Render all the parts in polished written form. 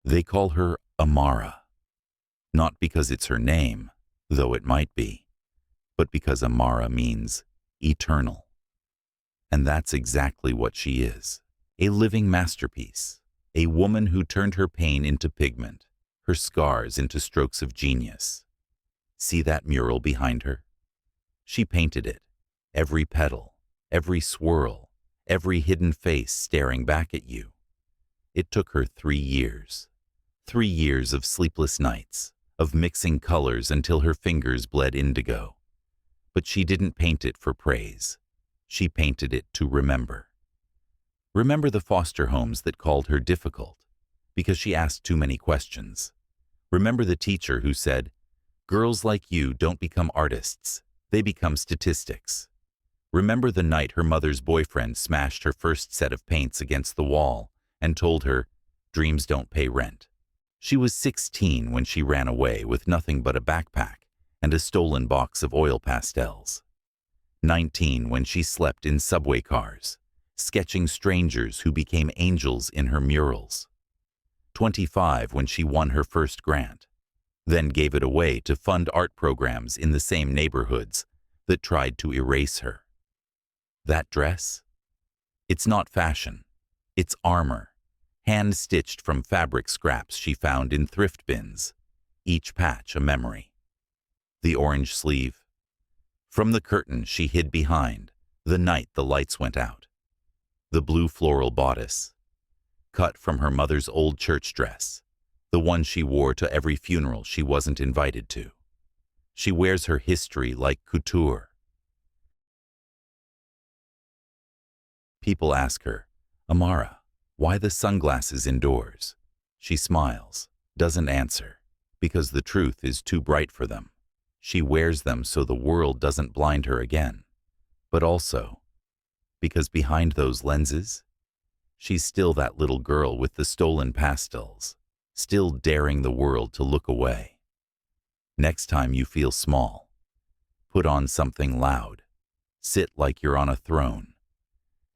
They call her Amara, not because it's her name, though it might be, but because Amara means eternal. And that's exactly what she is, a living masterpiece, a woman who turned her pain into pigment, her scars into strokes of genius. See that mural behind her? She painted it, every petal, every swirl, every hidden face staring back at you. It took her 3 years. 3 years of sleepless nights, of mixing colors until her fingers bled indigo. But she didn't paint it for praise. She painted it to remember. Remember the foster homes that called her difficult because she asked too many questions. Remember the teacher who said, "Girls like you don't become artists, they become statistics." Remember the night her mother's boyfriend smashed her first set of paints against the wall and told her, "Dreams don't pay rent." She was 16 when she ran away with nothing but a backpack and a stolen box of oil pastels. 19 when she slept in subway cars, sketching strangers who became angels in her murals. 25 when she won her first grant, then gave it away to fund art programs in the same neighborhoods that tried to erase her. That dress? It's not fashion. It's armor, hand-stitched from fabric scraps she found in thrift bins, each patch a memory. The orange sleeve? From the curtain she hid behind, the night the lights went out. The blue floral bodice, cut from her mother's old church dress, the one she wore to every funeral she wasn't invited to. She wears her history like couture. People ask her, "Amara, why the sunglasses indoors?" She smiles, doesn't answer, because the truth is too bright for them. She wears them so the world doesn't blind her again. But also, because behind those lenses, she's still that little girl with the stolen pastels, still daring the world to look away. Next time you feel small, put on something loud, sit like you're on a throne,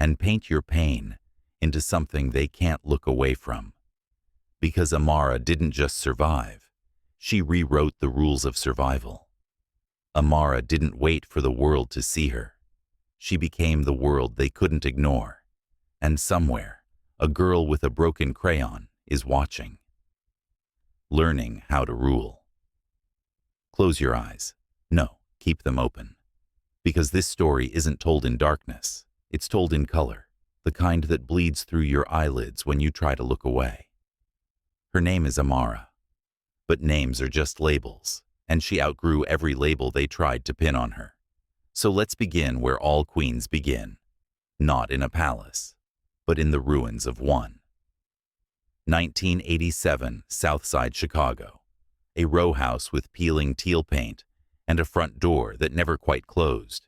and paint your pain into something they can't look away from. Because Amara didn't just survive, she rewrote the rules of survival. Amara didn't wait for the world to see her. She became the world they couldn't ignore. And somewhere, a girl with a broken crayon is watching. Learning how to rule. Close your eyes. No, keep them open. Because this story isn't told in darkness. It's told in color, the kind that bleeds through your eyelids when you try to look away. Her name is Amara. But names are just labels, and she outgrew every label they tried to pin on her. So let's begin where all queens begin. Not in a palace, but in the ruins of one. 1987, Southside Chicago. A row house with peeling teal paint and a front door that never quite closed.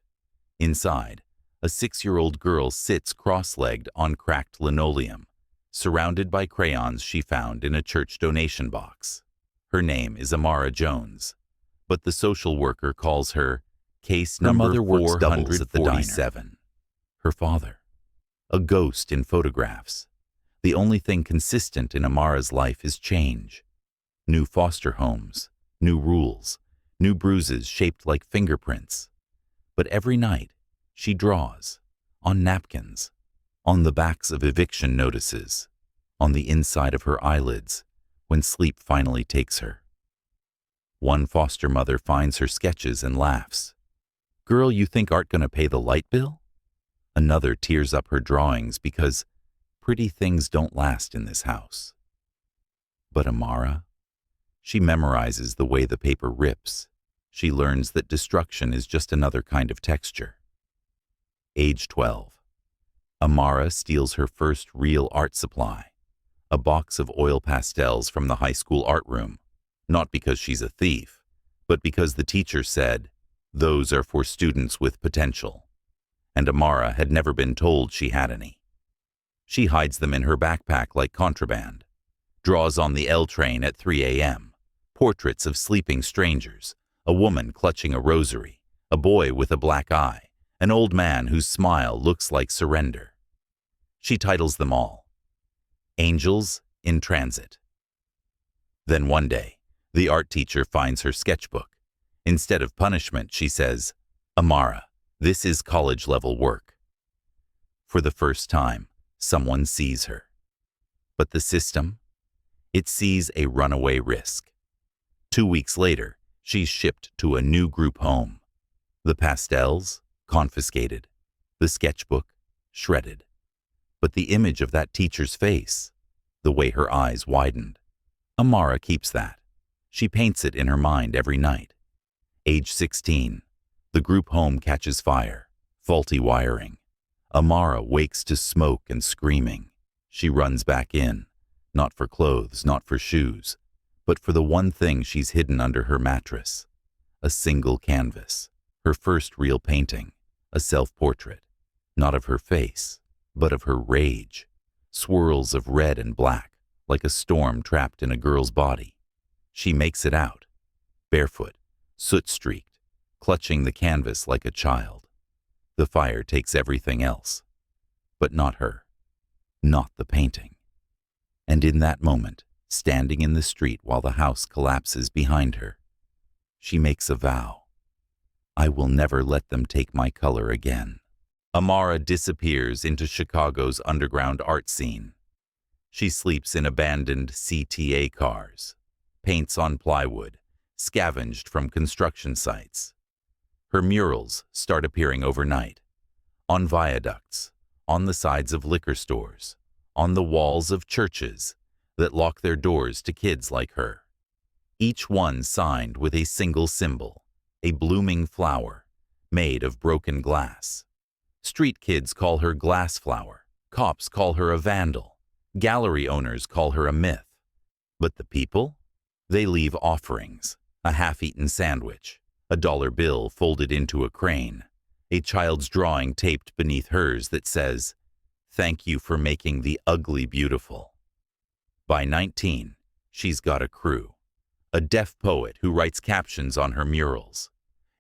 Inside, a 6-year-old girl sits cross-legged on cracked linoleum, surrounded by crayons she found in a church donation box. Her name is Amara Jones, but the social worker calls her case number 447. Her father, a ghost in photographs. The only thing consistent in Amara's life is change. New foster homes, new rules, new bruises shaped like fingerprints. But every night, she draws, on napkins, on the backs of eviction notices, on the inside of her eyelids, when sleep finally takes her. One foster mother finds her sketches and laughs. "Girl, you think art gonna pay the light bill?" Another tears up her drawings because pretty things don't last in this house. But Amara? She memorizes the way the paper rips. She learns that destruction is just another kind of texture. Age 12. Amara steals her first real art supply, a box of oil pastels from the high school art room, not because she's a thief, but because the teacher said, "Those are for students with potential." And Amara had never been told she had any. She hides them in her backpack like contraband, draws on the L train at 3 a.m., portraits of sleeping strangers, a woman clutching a rosary, a boy with a black eye, an old man whose smile looks like surrender. She titles them all, Angels in Transit. Then one day, the art teacher finds her sketchbook. Instead of punishment, she says, "Amara, this is college-level work." For the first time, someone sees her. But the system? It sees a runaway risk. 2 weeks later, she's shipped to a new group home. The pastels? Confiscated. The sketchbook? Shredded. But the image of that teacher's face, the way her eyes widened, Amara keeps that. She paints it in her mind every night. Age 16, the group home catches fire, faulty wiring. Amara wakes to smoke and screaming. She runs back in, not for clothes, not for shoes, but for the one thing she's hidden under her mattress. A single canvas, her first real painting, a self-portrait, not of her face, but of her rage. Swirls of red and black, like a storm trapped in a girl's body. She makes it out, barefoot, soot-streaked, clutching the canvas like a child. The fire takes everything else, but not her, not the painting. And in that moment, standing in the street while the house collapses behind her, she makes a vow. I will never let them take my color again. Amara disappears into Chicago's underground art scene. She sleeps in abandoned CTA cars, paints on plywood, scavenged from construction sites. Her murals start appearing overnight, on viaducts, on the sides of liquor stores, on the walls of churches that lock their doors to kids like her. Each one signed with a single symbol, a blooming flower made of broken glass. Street kids call her Glass Flower, cops call her a vandal, gallery owners call her a myth. But the people? They leave offerings, a half-eaten sandwich, a dollar bill folded into a crane, a child's drawing taped beneath hers that says, "Thank you for making the ugly beautiful." By 19, she's got a crew. A deaf poet who writes captions on her murals,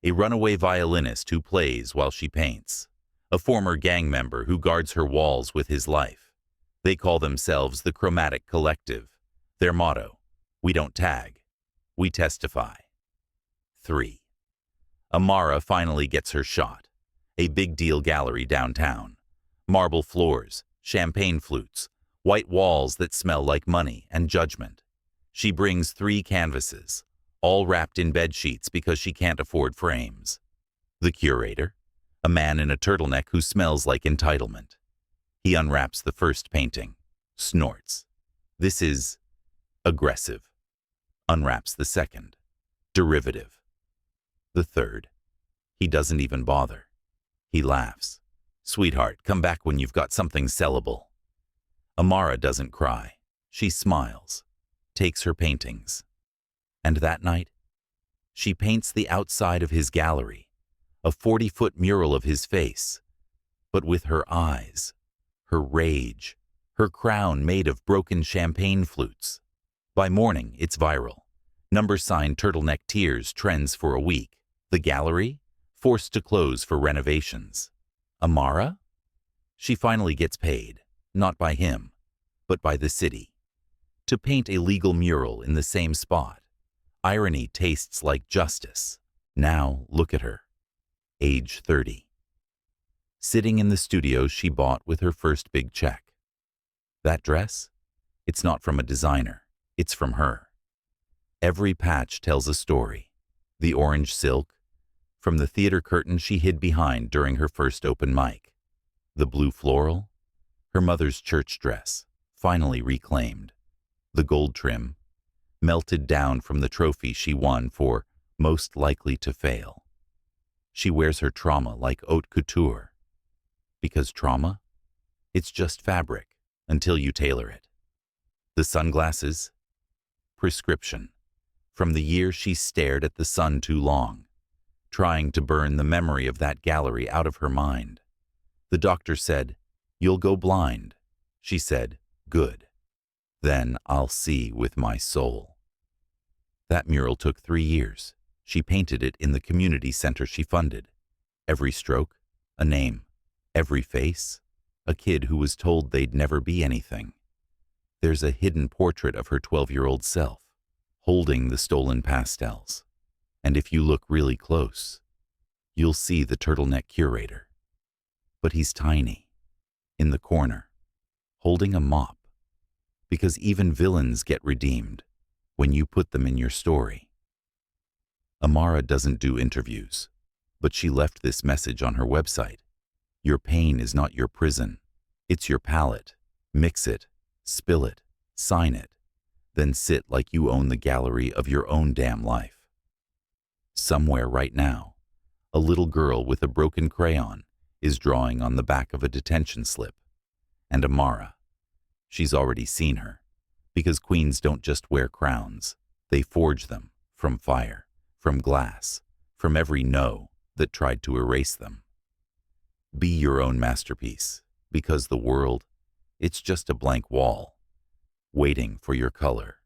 a runaway violinist who plays while she paints, a former gang member who guards her walls with his life. They call themselves the Chromatic Collective. Their motto, we don't tag, we testify. 3. Amara finally gets her shot. A big deal gallery downtown. Marble floors, champagne flutes, white walls that smell like money and judgment. She brings 3 canvases, all wrapped in bed sheets because she can't afford frames. The curator, a man in a turtleneck who smells like entitlement. He unwraps the first painting, snorts. This is aggressive. Unwraps the second, derivative. The third, he doesn't even bother. He laughs. Sweetheart, come back when you've got something sellable. Amara doesn't cry. She smiles, takes her paintings. And that night, she paints the outside of his gallery, a 40-foot mural of his face, but with her eyes, her rage, her crown made of broken champagne flutes. By morning, it's viral. Number sign turtleneck tears trends for a week. The gallery, forced to close for renovations. Amara? She finally gets paid, not by him, but by the city, to paint a legal mural in the same spot. Irony tastes like justice. Now look at her, age 30. Sitting in the studio she bought with her first big check. That dress? It's not from a designer, it's from her. Every patch tells a story. The orange silk, from the theater curtain she hid behind during her first open mic. The blue floral, her mother's church dress, finally reclaimed. The gold trim, melted down from the trophy she won for most likely to fail. She wears her trauma like haute couture. Because trauma? It's just fabric until you tailor it. The sunglasses? Prescription. From the year she stared at the sun too long, trying to burn the memory of that gallery out of her mind. The doctor said, "You'll go blind." She said, "Good. Then I'll see with my soul." That mural took 3 years. She painted it in the community center she funded. Every stroke, a name. Every face, a kid who was told they'd never be anything. There's a hidden portrait of her 12-year-old self, holding the stolen pastels. And if you look really close, you'll see the turtleneck curator. But he's tiny, in the corner, holding a mop, because even villains get redeemed when you put them in your story. Amara doesn't do interviews, but she left this message on her website. Your pain is not your prison. It's your palette. Mix it, spill it, sign it, then sit like you own the gallery of your own damn life. Somewhere right now, a little girl with a broken crayon is drawing on the back of a detention slip. And Amara, she's already seen her, because queens don't just wear crowns, they forge them from fire, from glass, from every no that tried to erase them. Be your own masterpiece, because the world, it's just a blank wall, waiting for your color.